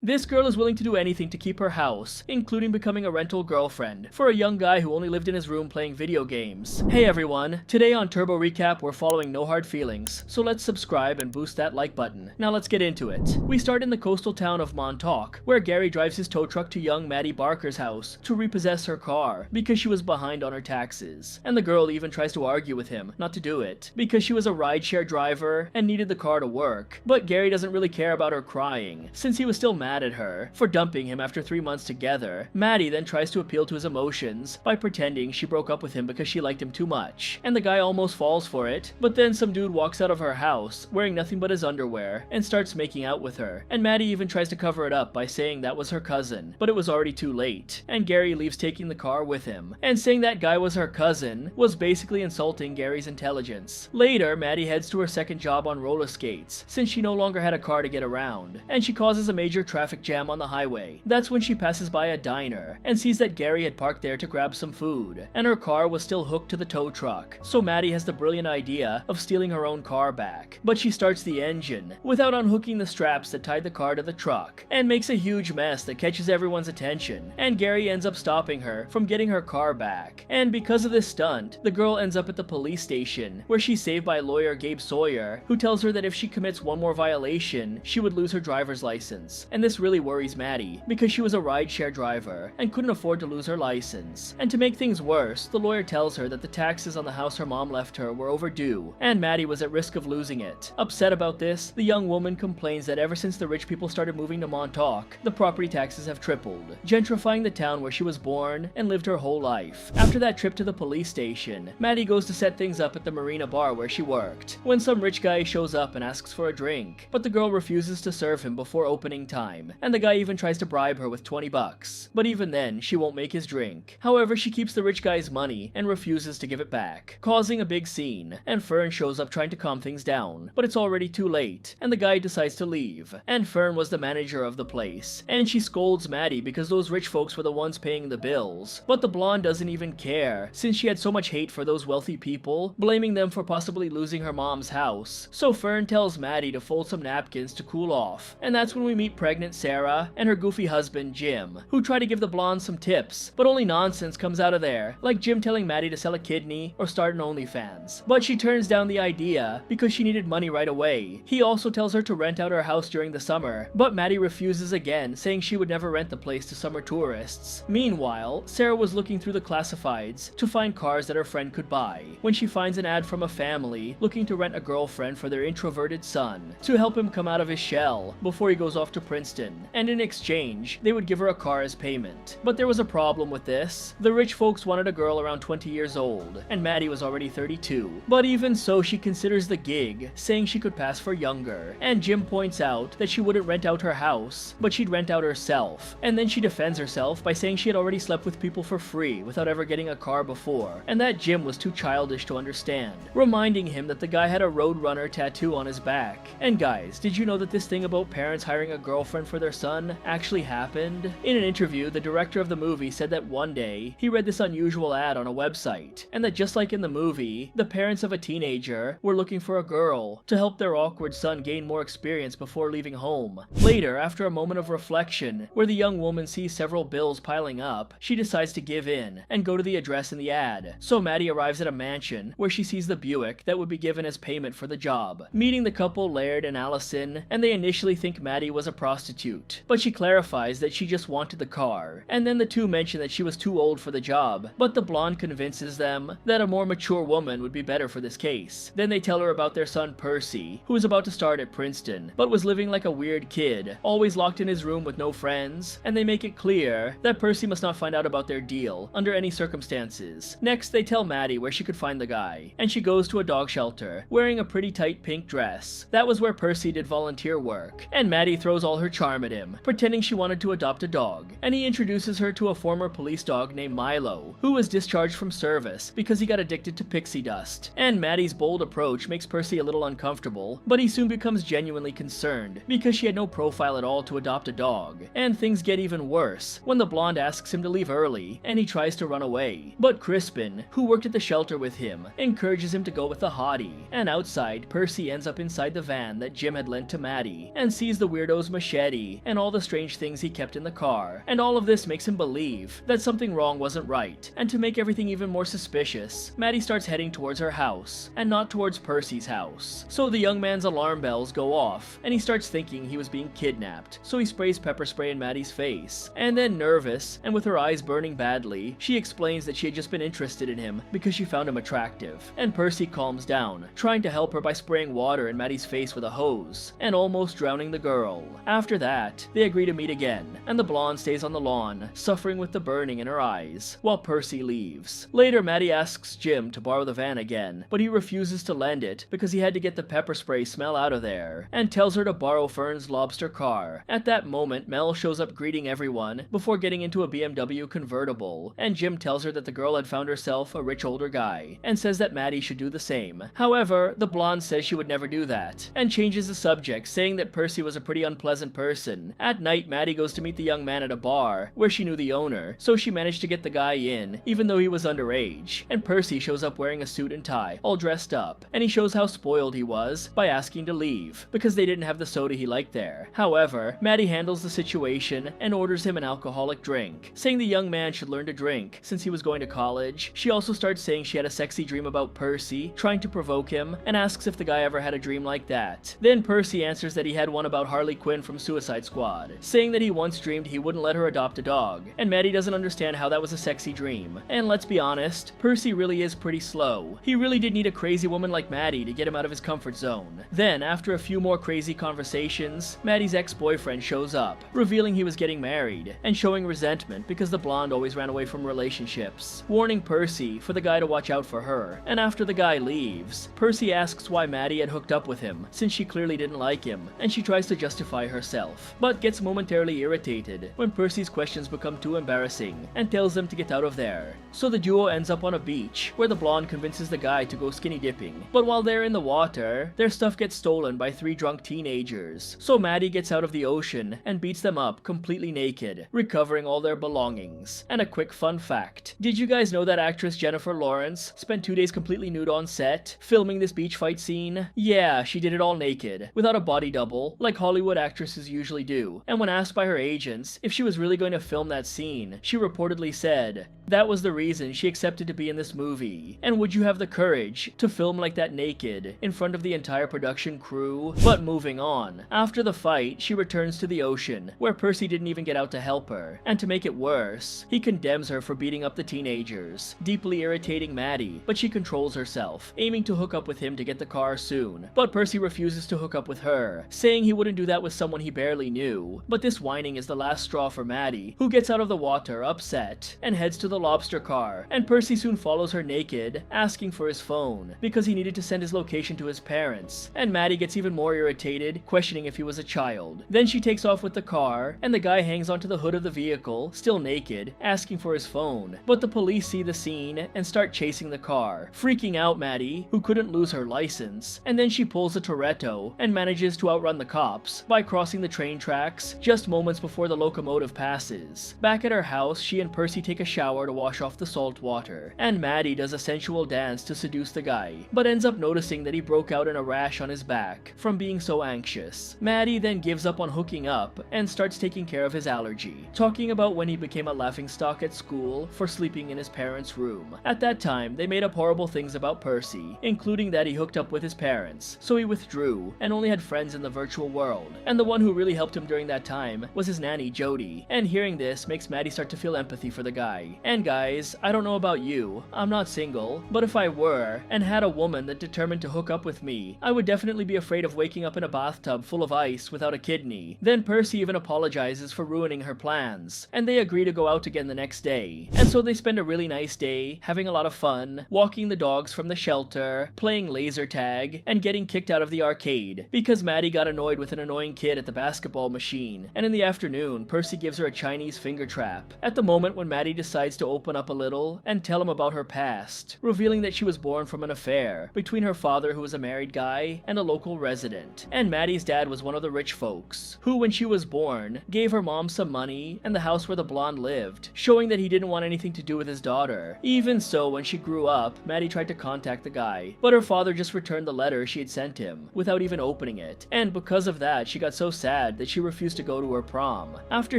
This girl is willing to do anything to keep her house, including becoming a rental girlfriend, for a young guy who only lived in his room playing video games. Hey everyone, today on Turbo Recap we're following No Hard Feelings, so let's subscribe and boost that like button. Now let's get into it. We start in the coastal town of Montauk, where Gary drives his tow truck to young Maddie Barker's house to repossess her car, because she was behind on her taxes. And the girl even tries to argue with him not to do it, because she was a rideshare driver and needed the car to work. But Gary doesn't really care about her crying, since he was still mad at her for dumping him after 3 months together. Maddie then tries to appeal to his emotions by pretending she broke up with him because she liked him too much, and the guy almost falls for it, but then some dude walks out of her house wearing nothing but his underwear and starts making out with her, and Maddie even tries to cover it up by saying that was her cousin, but it was already too late, and Gary leaves taking the car with him, and saying that guy was her cousin was basically insulting Gary's intelligence. Later, Maddie heads to her second job on roller skates, since she no longer had a car to get around, and she causes a major traffic jam on the highway. That's when she passes by a diner and sees that Gary had parked there to grab some food, and her car was still hooked to the tow truck, so Maddie has the brilliant idea of stealing her own car back. But she starts the engine without unhooking the straps that tied the car to the truck, and makes a huge mess that catches everyone's attention, and Gary ends up stopping her from getting her car back. And because of this stunt, the girl ends up at the police station, where she's saved by lawyer Gabe Sawyer, who tells her that if she commits one more violation, she would lose her driver's license. And this really worries Maddie, because she was a rideshare driver and couldn't afford to lose her license. And to make things worse, the lawyer tells her that the taxes on the house her mom left her were overdue, and Maddie was at risk of losing it. Upset about this, the young woman complains that ever since the rich people started moving to Montauk, the property taxes have tripled, gentrifying the town where she was born and lived her whole life. After that trip to the police station, Maddie goes to set things up at the marina bar where she worked, when some rich guy shows up and asks for a drink, but the girl refuses to serve him before opening time, and the guy even tries to bribe her with 20 bucks, but even then, she won't make his drink. However, she keeps the rich guy's money and refuses to give it back, causing a big scene, and Fern shows up trying to calm things down, but it's already too late, and the guy decides to leave. And Fern was the manager of the place, and she scolds Maddie because those rich folks were the ones paying the bills, but the blonde doesn't even care, since she had so much hate for those wealthy people, blaming them for possibly losing her mom's house. So Fern tells Maddie to fold some napkins to cool off, and that's when we meet pregnant Sarah and her goofy husband Jim, who try to give the blonde some tips, but only nonsense comes out of there, like Jim telling Maddie to sell a kidney or start an OnlyFans. But she turns down the idea because she needed money right away. He also tells her to rent out her house during the summer, but Maddie refuses again, saying she would never rent the place to summer tourists. Meanwhile, Sarah was looking through the classifieds to find cars that her friend could buy, when she finds an ad from a family looking to rent a girlfriend for their introverted son to help him come out of his shell before he goes off to Princeton, and in exchange, they would give her a car as payment. But there was a problem with this. The rich folks wanted a girl around 20 years old, and Maddie was already 32. But even so, she considers the gig, saying she could pass for younger. And Jim points out that she wouldn't rent out her house, but she'd rent out herself. And then she defends herself by saying she had already slept with people for free without ever getting a car before, and that Jim was too childish to understand, reminding him that the guy had a Roadrunner tattoo on his back. And guys, did you know that this thing about parents hiring a girlfriend for their son actually happened? In an interview, the director of the movie said that one day he read this unusual ad on a website, and that just like in the movie, the parents of a teenager were looking for a girl to help their awkward son gain more experience before leaving home. Later, after a moment of reflection, where the young woman sees several bills piling up, she decides to give in and go to the address in the ad. So Maddie arrives at a mansion where she sees the Buick that would be given as payment for the job, meeting the couple Laird and Allison, and they initially think Maddie was a prostitute, but she clarifies that she just wanted the car, and then the two mention that she was too old for the job, but the blonde convinces them that a more mature woman would be better for this case. Then they tell her about their son Percy, who was about to start at Princeton, but was living like a weird kid, always locked in his room with no friends, and they make it clear that Percy must not find out about their deal under any circumstances. Next, they tell Maddie where she could find the guy, and she goes to a dog shelter, wearing a pretty tight pink dress. That was where Percy did volunteer work, and Maddie throws all her charm at him, pretending she wanted to adopt a dog, and he introduces her to a former police dog named Milo, who was discharged from service because he got addicted to pixie dust. And Maddie's bold approach makes Percy a little uncomfortable, but he soon becomes genuinely concerned because she had no profile at all to adopt a dog. And things get even worse when the blonde asks him to leave early, and he tries to run away. But Crispin, who worked at the shelter with him, encourages him to go with the hottie, and outside, Percy ends up inside the van that Jim had lent to Maddie, and sees the weirdo's machete Eddie and all the strange things he kept in the car, and all of this makes him believe that something wrong wasn't right. And to make everything even more suspicious, Maddie starts heading towards her house, and not towards Percy's house. So the young man's alarm bells go off, and he starts thinking he was being kidnapped, so he sprays pepper spray in Maddie's face. And then, nervous, and with her eyes burning badly, she explains that she had just been interested in him because she found him attractive. And Percy calms down, trying to help her by spraying water in Maddie's face with a hose, and almost drowning the girl. After that, they agree to meet again, and the blonde stays on the lawn, suffering with the burning in her eyes, while Percy leaves. Later, Maddie asks Jim to borrow the van again, but he refuses to lend it because he had to get the pepper spray smell out of there, and tells her to borrow Fern's lobster car. At that moment, Mel shows up greeting everyone before getting into a BMW convertible, and Jim tells her that the girl had found herself a rich older guy, and says that Maddie should do the same. However, the blonde says she would never do that, and changes the subject, saying that Percy was a pretty unpleasant person. At night, Maddie goes to meet the young man at a bar, where she knew the owner, so she managed to get the guy in, even though he was underage. And Percy shows up wearing a suit and tie, all dressed up, and he shows how spoiled he was by asking to leave, because they didn't have the soda he liked there. However, Maddie handles the situation and orders him an alcoholic drink, saying the young man should learn to drink since he was going to college. She also starts saying she had a sexy dream about Percy, trying to provoke him, and asks if the guy ever had a dream like that. Then Percy answers that he had one about Harley Quinn from Suicide Squad, saying that he once dreamed he wouldn't let her adopt a dog, and Maddie doesn't understand how that was a sexy dream. And let's be honest, Percy really is pretty slow. He really did need a crazy woman like Maddie to get him out of his comfort zone. Then, after a few more crazy conversations, Maddie's ex-boyfriend shows up, revealing he was getting married, and showing resentment because the blonde always ran away from relationships, warning Percy for the guy to watch out for her. And after the guy leaves, Percy asks why Maddie had hooked up with him, since she clearly didn't like him, and she tries to justify herself, but gets momentarily irritated when Percy's questions become too embarrassing, and tells them to get out of there. So the duo ends up on a beach, where the blonde convinces the guy to go skinny dipping. But while they're in the water, their stuff gets stolen by 3 drunk teenagers. So Maddie gets out of the ocean and beats them up completely naked, recovering all their belongings. And a quick fun fact: did you guys know that actress Jennifer Lawrence spent 2 days completely nude on set, filming this beach fight scene? Yeah, she did it all naked, without a body double, like Hollywood actresses usually do. And when asked by her agents if she was really going to film that scene, she reportedly said that was the reason she accepted to be in this movie. And would you have the courage to film like that naked, in front of the entire production crew? But moving on, after the fight, she returns to the ocean, where Percy didn't even get out to help her. And to make it worse, he condemns her for beating up the teenagers, deeply irritating Maddie, but she controls herself, aiming to hook up with him to get the car soon. But Percy refuses to hook up with her, saying he wouldn't do that with someone he barely knew. But this whining is the last straw for Maddie, who gets out of the water upset and heads to the lobster car, and Percy soon follows her naked, asking for his phone, because he needed to send his location to his parents. And Maddie gets even more irritated, questioning if he was a child. Then she takes off with the car, and the guy hangs onto the hood of the vehicle, still naked, asking for his phone. But the police see the scene and start chasing the car, freaking out Maddie, who couldn't lose her license. And then she pulls a Toretto and manages to outrun the cops by crossing the train tracks just moments before the locomotive passes. Back at her house, she and Percy take a shower to wash off the salt water, and Maddie does a sensual dance to seduce the guy, but ends up noticing that he broke out in a rash on his back from being so anxious. Maddie then gives up on hooking up and starts taking care of his allergy, talking about when he became a laughingstock at school for sleeping in his parents' room. At that time, they made up horrible things about Percy, including that he hooked up with his parents, so he withdrew and only had friends in the virtual world, and the one who really helped him during that time was his nanny Jody. And hearing this makes Maddie start to feel empathy for the guy. And guys, I don't know about you, I'm not single, but if I were, and had a woman that determined to hook up with me, I would definitely be afraid of waking up in a bathtub full of ice without a kidney. Then Percy even apologizes for ruining her plans, and they agree to go out again the next day. And so they spend a really nice day, having a lot of fun, walking the dogs from the shelter, playing laser tag, and getting kicked out of the arcade, because Maddie got annoyed with an annoying kid at the basketball machine. And in the afternoon, Percy gives her a Chinese finger trap, at the moment when Maddie decides to open up a little and tell him about her past, revealing that she was born from an affair between her father, who was a married guy, and a local resident. And Maddie's dad was one of the rich folks, who when she was born, gave her mom some money and the house where the blonde lived, showing that he didn't want anything to do with his daughter. Even so, when she grew up, Maddie tried to contact the guy, but her father just returned the letter she had sent him, without even opening it. And because of that, she got so sad that she refused to go to her prom. After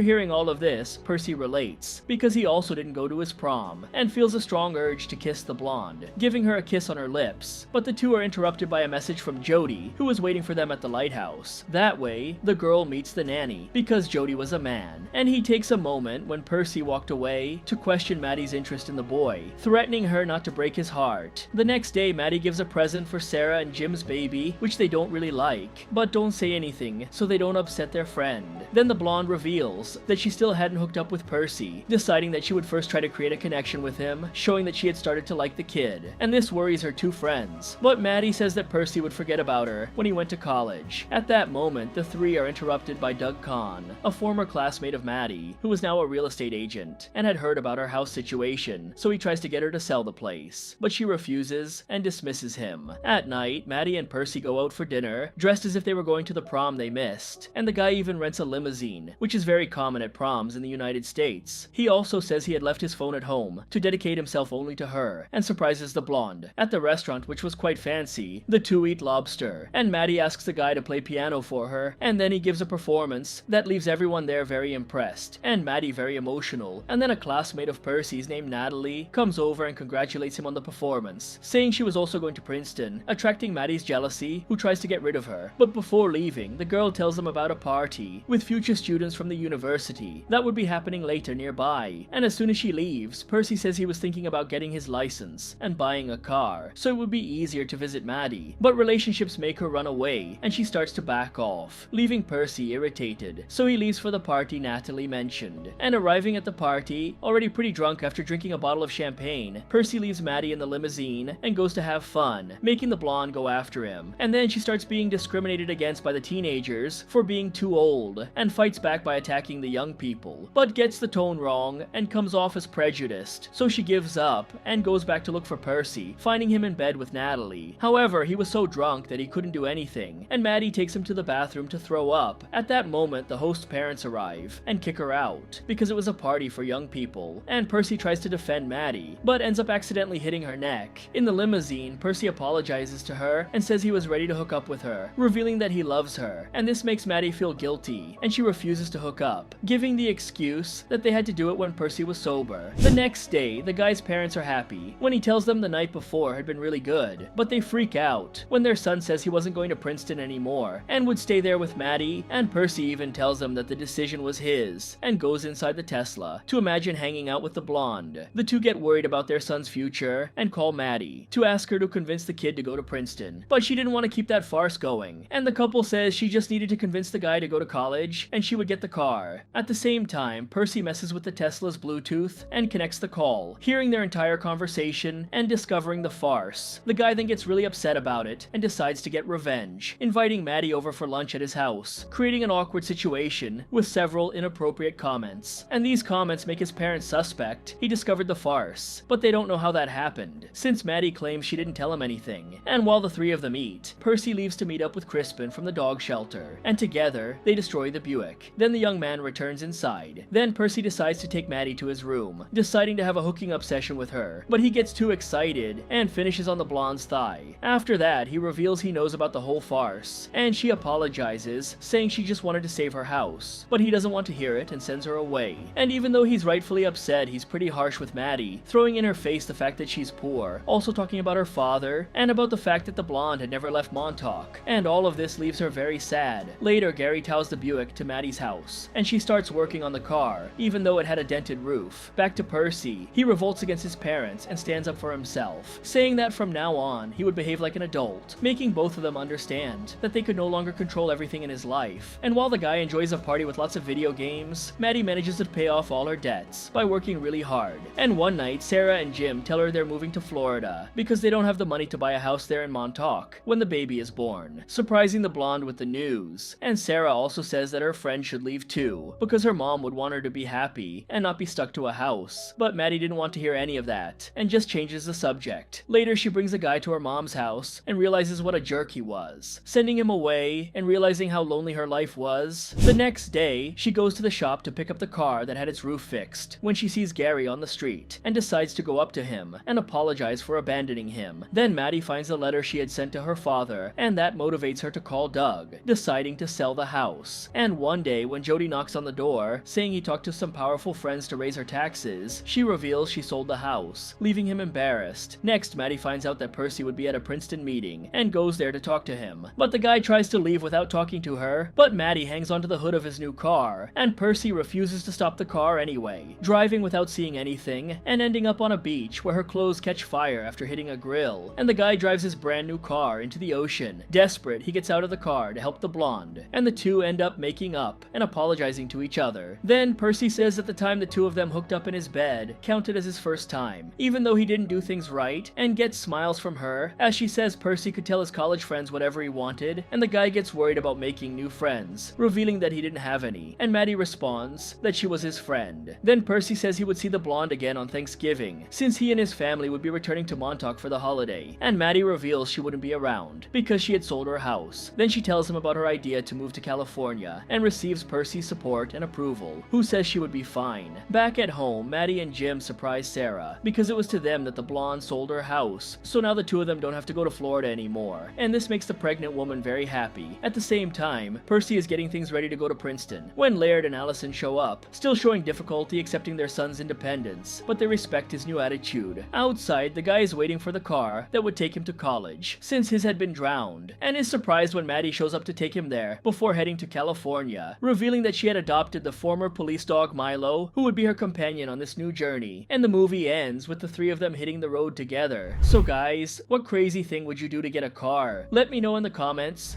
hearing all of this, Percy relates, because he also didn't go to his prom, and feels a strong urge to kiss the blonde, giving her a kiss on her lips. But the two are interrupted by a message from Jody, who was waiting for them at the lighthouse. That way, the girl meets the nanny, because Jody was a man, and he takes a moment when Percy walked away to question Maddie's interest in the boy, threatening her not to break his heart. The next day, Maddie gives a present for Sarah and Jim's baby, which they don't really like, but don't say anything so they don't upset their friend. Then the blonde reveals that she still hadn't hooked up with Percy, deciding that she would first try to create a connection with him, showing that she had started to like the kid, and this worries her two friends. But Maddie says that Percy would forget about her when he went to college. At that moment, the three are interrupted by Doug Kahn, a former classmate of Maddie, who was now a real estate agent, and had heard about her house situation, so he tries to get her to sell the place, but she refuses and dismisses him. At night, Maddie and Percy go out for dinner, dressed as if they were going to the prom they missed, and the guy even rents a limousine, which is very common at proms in the United States. He also says he had left his phone at home to dedicate himself only to her, and surprises the blonde. At the restaurant, which was quite fancy, the two eat lobster, and Maddie asks the guy to play piano for her, and then he gives a performance that leaves everyone there very impressed, and Maddie very emotional. And then a classmate of Percy's named Natalie comes over and congratulates him on the performance, saying she was also going to Princeton, attracting Maddie's jealousy, who tries to get rid of her. But before leaving, the girl tells them about a party with future students from the university that would be happening later nearby. And as soon as she leaves, Percy says he was thinking about getting his license and buying a car, so it would be easier to visit Maddie. But relationships make her run away, and she starts to back off, leaving Percy irritated. So he leaves for the party Natalie mentioned. And arriving at the party, already pretty drunk after drinking a bottle of champagne, Percy leaves Maddie in the limousine and goes to have fun, making the blonde go after him. And then she starts being discriminated against by the teenagers for being too old, and fights back by attacking the young people, but gets the tone wrong and comes off as prejudiced. So she gives up and goes back to look for Percy, finding him in bed with Natalie. However, he was so drunk that he couldn't do anything, and Maddie takes him to the bathroom to throw up. At that moment, the host's parents arrive and kick her out, because it was a party for young people, and Percy tries to defend Maddie, but ends up accidentally hitting her neck. In the limousine, Percy apologizes to her and says he was ready to hook up with her, revealing that he loves her, and this makes Maddie feel guilty, and she refuses to hook up, giving the excuse that they had to do it when Percy was sober. The next day, the guy's parents are happy when he tells them the night before had been really good, but they freak out when their son says he wasn't going to Princeton anymore and would stay there with Maddie, and Percy even tells them that the decision was his, and goes inside the Tesla to imagine hanging out with the blonde. The two get worried about their son's future and call Maddie to ask her to convince the kid to go to Princeton, but she didn't want to keep that farce going, and the couple says she just needed to convince the guy to go to college and she would get the car. At the same time, Percy messes with the Tesla's Bluetooth and connects the call, hearing their entire conversation and discovering the farce. The guy then gets really upset about it and decides to get revenge, inviting Maddie over for lunch at his house, creating an awkward situation with several inappropriate comments. And these comments make his parents suspect he discovered the farce, but they don't know how that happened, since Maddie claims she didn't tell him anything. And while the three of them eat, Percy leaves to meet up with Crispin from the dog shelter, and together they destroy the Buick. Then the young man returns inside. Then Percy decides to take Maddie to his room, deciding to have a hooking up session with her, but he gets too excited and finishes on the blonde's thigh. After that, he reveals he knows about the whole farce, and she apologizes, saying she just wanted to save her house, but he doesn't want to hear it and sends her away. And even though he's rightfully upset, he's pretty harsh with Maddie, throwing in her face the fact that she's poor, also talking about her father, and about the fact that the blonde had never left Montauk, and all of this leaves her very sad. Later, Gary tows the Buick to Maddie's house, and she starts working on the car, even though it had a dented roof. Back to Percy, he revolts against his parents and stands up for himself, saying that from now on, he would behave like an adult, making both of them understand that they could no longer control everything in his life. And while the guy enjoys a party with lots of video games, Maddie manages to pay off all her debts by working really hard. And one night, Sarah and Jim tell her they're moving to Florida because they don't have the money to buy a house there in Montauk when the baby is born, surprising the blonde with the news. And Sarah also says that her friend should leave too, because her mom would want her to be happy and not be stuck to a house. house. But Maddie didn't want to hear any of that, and just changes the subject. Later, she brings a guy to her mom's house and realizes what a jerk he was, sending him away and realizing how lonely her life was. The next day, she goes to the shop to pick up the car that had its roof fixed when she sees Gary on the street and decides to go up to him and apologize for abandoning him. Then Maddie finds the letter she had sent to her father, and that motivates her to call Doug, deciding to sell the house. And one day, when Jody knocks on the door, saying he talked to some powerful friends to raise her taxes, she reveals she sold the house, leaving him embarrassed. Next, Maddie finds out that Percy would be at a Princeton meeting and goes there to talk to him. But the guy tries to leave without talking to her, but Maddie hangs onto the hood of his new car, and Percy refuses to stop the car anyway, driving without seeing anything and ending up on a beach where her clothes catch fire after hitting a grill, and the guy drives his brand new car into the ocean. Desperate, he gets out of the car to help the blonde, and the two end up making up and apologizing to each other. Then Percy says that the time the two of them hooked up in his bed counted as his first time, even though he didn't do things right, and gets smiles from her as she says Percy could tell his college friends whatever he wanted, and the guy gets worried about making new friends, revealing that he didn't have any, and Maddie responds that she was his friend. Then Percy says he would see the blonde again on Thanksgiving, since he and his family would be returning to Montauk for the holiday, and Maddie reveals she wouldn't be around because she had sold her house. Then she tells him about her idea to move to California and receives Percy's support and approval, who says she would be fine. Back at home, Maddie and Jim surprise Sarah because it was to them that the blonde sold her house, so now the two of them don't have to go to Florida anymore, and this makes the pregnant woman very happy. At the same time, Percy is getting things ready to go to Princeton when Laird and Allison show up, still showing difficulty accepting their son's independence, but they respect his new attitude. Outside, the guy is waiting for the car that would take him to college, since his had been drowned, and is surprised when Maddie shows up to take him there before heading to California, revealing that she had adopted the former police dog Milo, who would be her companion on this new journey, and the movie ends with the three of them hitting the road together. So guys, what crazy thing would you do to get a car? Let me know in the comments.